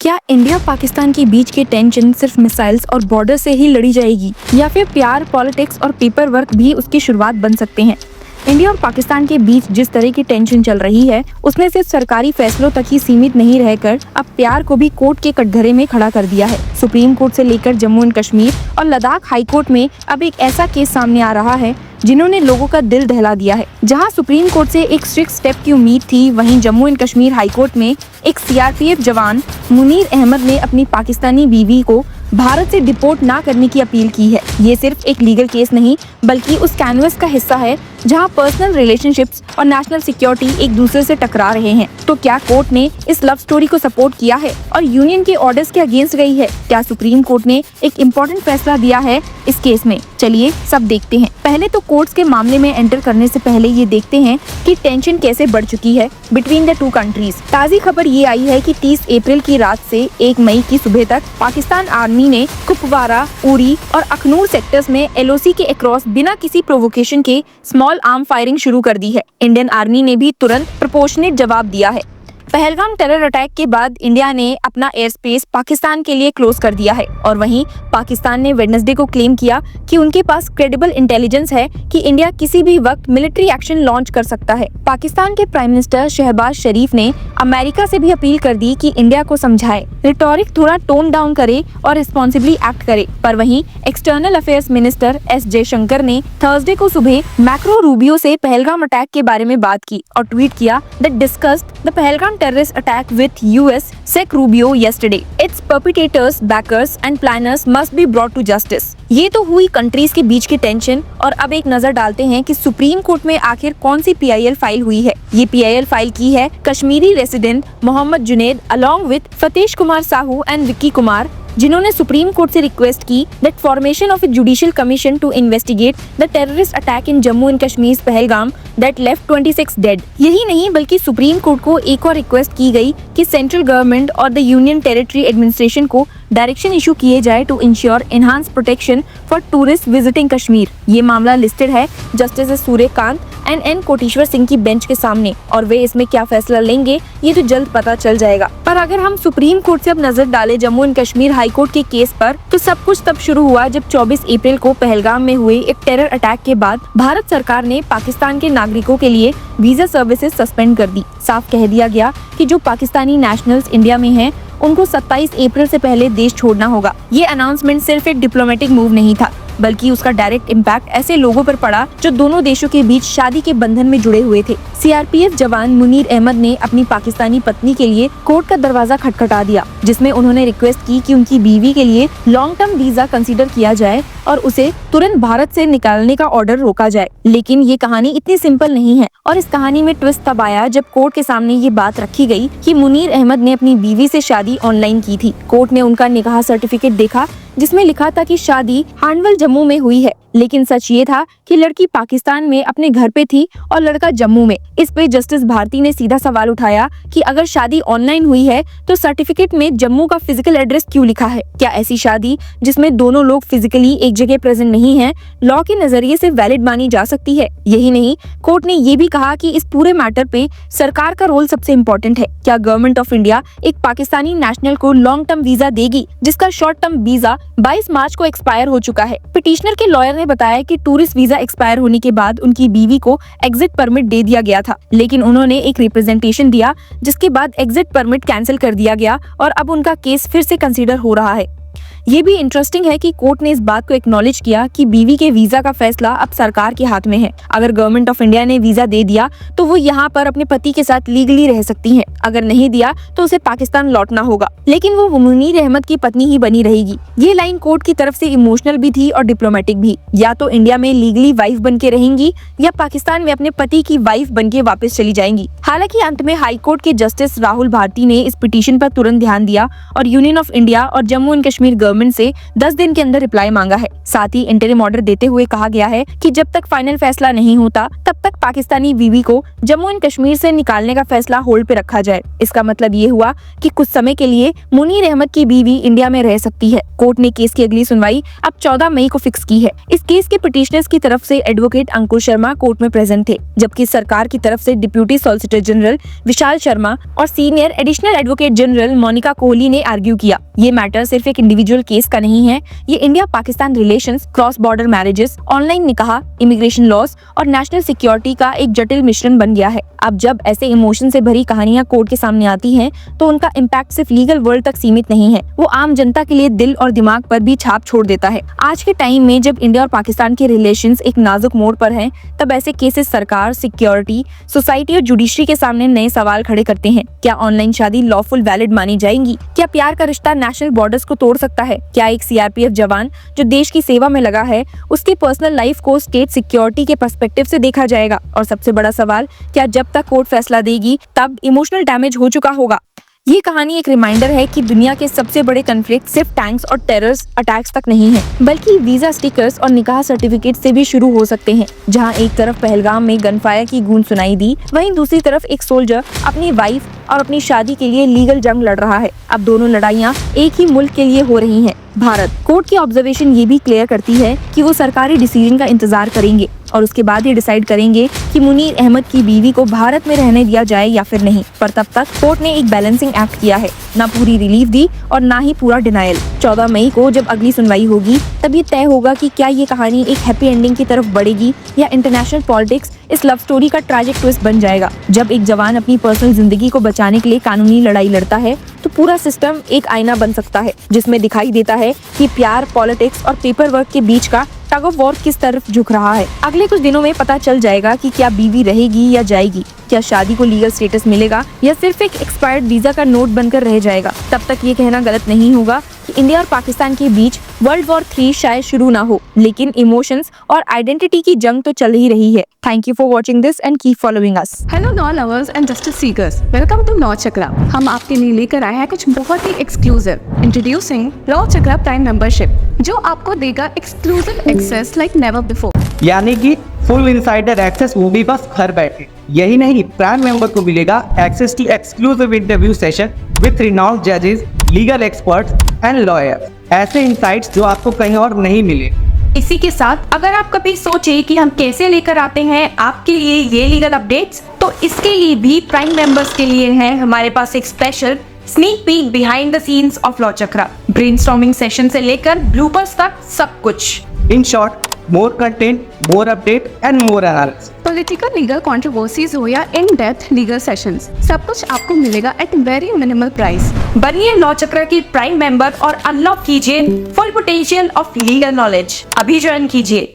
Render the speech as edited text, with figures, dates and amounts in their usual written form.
क्या इंडिया पाकिस्तान के बीच की टेंशन सिर्फ मिसाइल्स और बॉर्डर से ही लड़ी जाएगी या फिर प्यार, पॉलिटिक्स और पेपर वर्क भी उसकी शुरुआत बन सकते हैं? इंडिया और पाकिस्तान के बीच जिस तरह की टेंशन चल रही है उसने सिर्फ सरकारी फैसलों तक ही सीमित नहीं रहकर अब प्यार को भी कोर्ट के कटघरे में खड़ा कर दिया है। सुप्रीम कोर्ट से लेकर जम्मू एंड कश्मीर और लद्दाख हाई कोर्ट में अब एक ऐसा केस सामने आ रहा है जिन्होंने लोगों का दिल दहला दिया है। जहां सुप्रीम कोर्ट से एक स्ट्रिक्ट स्टेप की उम्मीद थी, वहीं Jammu and Kashmir high court में एक सीआरपीएफ जवान मुनीर अहमद ने अपनी पाकिस्तानी बीवी को भारत से डिपोर्ट ना करने की अपील की है। ये सिर्फ एक लीगल केस नहीं बल्कि उस कैनवस का हिस्सा है जहां पर्सनल रिलेशनशिप्स और नेशनल सिक्योरिटी एक दूसरे से टकरा रहे हैं। तो क्या कोर्ट ने इस लव स्टोरी को सपोर्ट किया है और यूनियन के ऑर्डर्स के अगेंस्ट गई है? क्या सुप्रीम कोर्ट ने एक इम्पोर्टेंट फैसला दिया है इस केस में? चलिए सब देखते हैं। पहले तो कोर्ट्स के मामले में एंटर करने से पहले ये देखते हैं कि टेंशन कैसे बढ़ चुकी है बिटवीन द टू कंट्रीज। ताज़ी खबर ये आई है कि 30 अप्रैल की रात से 1 मई की सुबह तक पाकिस्तान आर्मी ने कुपवारा, उरी और अखनूर सेक्टर्स में एलओसी के अक्रॉस बिना किसी प्रोवोकेशन के स्मॉल आर्म फायरिंग शुरू कर दी है। इंडियन आर्मी ने भी तुरंत प्रोपोर्शनेट जवाब दिया है। पहलगाम टेरर अटैक के बाद इंडिया ने अपना एयर स्पेस पाकिस्तान के लिए क्लोज कर दिया है और वहीं पाकिस्तान ने वेडनेसडे को क्लेम किया कि उनके पास क्रेडिबल इंटेलिजेंस है कि इंडिया किसी भी वक्त मिलिट्री एक्शन लॉन्च कर सकता है। पाकिस्तान के प्राइम मिनिस्टर शहबाज शरीफ ने अमेरिका से भी अपील कर दी कि इंडिया को समझाए, रिटोरिक थोड़ा टोन डाउन करे और रिस्पॉन्सिबली एक्ट करे। पर वहीं external affairs minister S Jaishankar ने थर्सडे को सुबह मैक्रो रूबियो से पहलगाम अटैक के बारे में बात की और ट्वीट किया that discussed the Pahalgam terrorist attack with US Sec Rubio yesterday. Its perpetrators, backers and planners must be brought to justice. ये तो हुई कंट्रीज के बीच की टेंशन और अब एक नजर डालते हैं कि सुप्रीम कोर्ट में आखिर कौन सी PIL फाइल हुई है। ये PIL फाइल की है Kashmiri resident Mohammad Junaid along with Fatesh Kumar Sahu and Vicky Kumar, जिन्होंने सुप्रीम कोर्ट से रिक्वेस्ट की that formation of a judicial commission to investigate the terrorist attack in Jammu and Kashmir Pahalgam that left 26 dead. यही नहीं बल्कि सुप्रीम कोर्ट को एक और रिक्वेस्ट की गई कि सेंट्रल गवर्नमेंट और द यूनियन टेरिटरी एडमिनिस्ट्रेशन को डायरेक्शन इशू किए जाए to ensure enhance protection for tourist visiting Kashmir. ये मामला लिस्टेड है justice Suryakant and N Koteshwar Singh की बेंच के सामने और वे इसमें क्या फैसला लेंगे ये तो जल्द पता चल जाएगा। पर अगर हम सुप्रीम कोर्ट से अब नजर डालें Jammu and Kashmir high court के केस पर, तो सब कुछ तब शुरू हुआ जब 24 अप्रैल को पहलगाम में हुए एक टेरर अटैक के बाद भारत सरकार ने पाकिस्तान के नागरिकों के लिए वीजा सर्विसेज सस्पेंड कर दी। साफ कह दिया गया कि जो पाकिस्तानी नेशनल्स इंडिया में हैं उनको 27 अप्रैल से पहले देश छोड़ना होगा। ये अनाउंसमेंट सिर्फ एक डिप्लोमेटिक मूव नहीं था बल्कि उसका डायरेक्ट इम्पैक्ट ऐसे लोगों पर पड़ा जो दोनों देशों के बीच शादी के बंधन में जुड़े हुए थे। सीआरपीएफ जवान मुनीर अहमद ने अपनी पाकिस्तानी पत्नी के लिए कोर्ट का दरवाजा खटखटा दिया, जिसमें उन्होंने रिक्वेस्ट की कि उनकी बीवी के लिए लॉन्ग टर्म वीजा कंसीडर किया जाए और उसे तुरंत भारत से निकालने का ऑर्डर रोका जाए। लेकिन ये कहानी इतनी सिंपल नहीं है और इस कहानी में ट्विस्ट तब आया जब कोर्ट के सामने ये बात रखी गई कि मुनीर अहमद ने अपनी बीवी से शादी ऑनलाइन की थी। कोर्ट ने उनका निकाह सर्टिफिकेट देखा जिसमें लिखा था कि शादी हांडवल जम्मू में हुई है, लेकिन सच ये था कि लड़की पाकिस्तान में अपने घर पे थी और लड़का जम्मू में। इस पे जस्टिस भारती ने सीधा सवाल उठाया कि अगर शादी ऑनलाइन हुई है तो सर्टिफिकेट में जम्मू का फिजिकल एड्रेस क्यों लिखा है? क्या ऐसी शादी जिसमें दोनों लोग फिजिकली एक जगह प्रेजेंट नहीं है लॉ के नजरिए से वैलिड मानी जा सकती है? यही नहीं, कोर्ट ने ये भी कहा कि इस पूरे मैटर पे सरकार का रोल सबसे इम्पोर्टेंट है। क्या गवर्नमेंट ऑफ इंडिया एक पाकिस्तानी नेशनल को लॉन्ग टर्म वीजा देगी जिसका शॉर्ट टर्म वीजा 22 मार्च को एक्सपायर हो चुका है? पिटिशनर के लॉयर ने बताया कि टूरिस्ट वीजा एक्सपायर होने के बाद उनकी बीवी को एग्जिट परमिट दे दिया गया था, लेकिन उन्होंने एक रिप्रेजेंटेशन दिया जिसके बाद एग्जिट परमिट कैंसिल कर दिया गया और अब उनका केस फिर से कंसीडर हो रहा है। ये भी इंटरेस्टिंग है कि कोर्ट ने इस बात को एक्नॉलेज किया कि बीवी के वीजा का फैसला अब सरकार के हाथ में है। अगर गवर्नमेंट ऑफ इंडिया ने वीजा दे दिया तो वो यहाँ पर अपने पति के साथ लीगली रह सकती हैं। अगर नहीं दिया तो उसे पाकिस्तान लौटना होगा, लेकिन वो मुनीर अहमद की पत्नी ही बनी रहेगी। ये लाइन कोर्ट की तरफ से इमोशनल भी थी और डिप्लोमेटिक भी। या तो इंडिया में लीगली वाइफ बन के रहेंगी या पाकिस्तान में अपने पति की वाइफ बन के वापस चली जाएंगी। हालांकि अंत में हाई कोर्ट के जस्टिस राहुल भारती ने इस पिटीशन पर तुरंत ध्यान दिया और यूनियन ऑफ इंडिया और जम्मू एंड कश्मीर गवर्नमेंट से 10 दिन के अंदर रिप्लाई मांगा है। साथ ही इंटरिम ऑर्डर देते हुए कहा गया है कि जब तक फाइनल फैसला नहीं होता तब तक पाकिस्तानी बीवी को जम्मू एंड कश्मीर से निकालने का फैसला होल्ड पे रखा जाए। इसका मतलब ये हुआ कि कुछ समय के लिए मुनीर अहमद की बीवी इंडिया में रह सकती है। कोर्ट ने केस की अगली सुनवाई अब 14 मई को फिक्स की है। इस केस के पिटिशनर्स की तरफ से एडवोकेट अंकुर शर्मा कोर्ट में प्रेजेंट थे, जबकि सरकार की तरफ से deputy solicitor general Vishal Sharma और senior additional advocate general Monika Kohli ने आर्ग्यू किया। ये मैटर सिर्फ एक इंडिविजुअल केस का नहीं है, ये India Pakistan relations, cross border marriages, online निकाह, इमिग्रेशन लॉस और नेशनल सिक्योरिटी का एक जटिल मिश्रण बन गया है। अब जब ऐसे इमोशन से भरी कहानियां कोर्ट के सामने आती हैं, तो उनका इम्पैक्ट सिर्फ लीगल वर्ल्ड तक सीमित नहीं है, वो आम जनता के लिए दिल और दिमाग पर भी छाप छोड़ देता है। आज के टाइम में जब इंडिया और पाकिस्तान के रिलेशंस एक नाजुक मोड़ पर हैं, तब ऐसे केसेस सरकार, सिक्योरिटी, सोसाइटी और जुडिशरी के सामने नए सवाल खड़े करते हैं। क्या ऑनलाइन शादी लॉफुल वैलिड मानी जाएंगी? क्या प्यार का रिश्ता नेशनल बॉर्डर्स को तोड़ सकता है? क्या एक सीआरपीएफ जवान जो देश की सेवा में लगा है, उसकी पर्सनल लाइफ को स्टेट सिक्योरिटी के पर्सपेक्टिव से देखा जाएगा? और सबसे बड़ा सवाल, क्या जब तक कोर्ट फैसला देगी तब इमोशनल डैमेज हो चुका होगा? ये कहानी एक रिमाइंडर है कि दुनिया के सबसे बड़े कन्फ्लिक्ट सिर्फ टैंक्स और टेरर्स अटैक्स तक नहीं है, बल्कि वीजा स्टिकर्स और निकाह सर्टिफिकेट से भी शुरू हो सकते हैं। जहां एक तरफ पहलगाम में गनफायर की गूंज सुनाई दी, वहीं दूसरी तरफ एक सोल्जर अपनी वाइफ और अपनी शादी के लिए लीगल जंग लड़ रहा है। अब दोनों लड़ाइयाँ एक ही मुल्क के लिए हो रही हैं, भारत। कोर्ट की ऑब्जर्वेशन ये भी क्लियर करती है कि वो सरकारी डिसीजन का इंतजार करेंगे और उसके बाद ही डिसाइड करेंगे कि मुनीर अहमद की बीवी को भारत में रहने दिया जाए या फिर नहीं। पर तब तक कोर्ट ने एक बैलेंसिंग एक्ट किया है, ना पूरी रिलीफ दी और ना ही पूरा डिनायल। 14 मई को जब अगली सुनवाई होगी, तब ये तय होगा कि क्या ये कहानी एक हैप्पी एंडिंग की तरफ बढ़ेगी या इंटरनेशनल पॉलिटिक्स इस लव स्टोरी का ट्रैजिक ट्विस्ट बन जाएगा। जब एक जवान अपनी पर्सनल जिंदगी को बचाने के लिए कानूनी लड़ाई लड़ता है, तो पूरा सिस्टम एक आईना बन सकता है, जिसमें दिखाई देता है कि प्यार, पॉलिटिक्स और पेपर वर्क के बीच का टग ऑफ वॉर किस तरफ झुक रहा है। अगले कुछ दिनों में पता चल जाएगा कि क्या बीवी रहेगी या जाएगी, क्या शादी को लीगल स्टेटस मिलेगा या सिर्फ एक एक्सपायर्ड वीजा का नोट बनकर रह जाएगा। तब तक ये कहना गलत नहीं होगा कि इंडिया और पाकिस्तान के बीच वर्ल्ड वॉर 3 शायद शुरू ना हो, लेकिन इमोशंस और आइडेंटिटी की जंग तो चल ही रही है। Thank you for watching this and keep following us. Hello law lovers and justice seekers, welcome to law Chakra. हम आपके लिए लेकर आए हैं कुछ बहुत ही exclusive. Introducing law Chakra prime membership, जो आपको देगा exclusive access like never before. यानी कि फुल इनसाइडर एक्सेस, वो भी बस घर बैठे। यही नहीं, प्राइम मेंबर को मिलेगा access to exclusive interview session with renowned जजेस, लीगल एक्सपर्ट्स एंड लॉयर्स। ऐसे इनसाइट्स जो आपको कहीं और नहीं मिले। इसी के साथ अगर आप कभी सोचे कि हम कैसे लेकर आते हैं आपके लिए ये लीगल अपडेट्स, तो इसके लिए भी प्राइम मेंबर्स के लिए है हमारे पास एक special sneak peek behind the scenes of law chakra. Brainstorming session से लेकर ब्लूपर्स तक सब कुछ। In short, more content, more update and more analysis. Political legal controversies हो या इन डेप्थ लीगल सेशंस, सब कुछ आपको मिलेगा एट वेरी मिनिमल प्राइस। बनिए लॉ चक्रा की प्राइम मेंबर और अनलॉक कीजिए full potential of legal knowledge. अभी ज्वाइन कीजिए।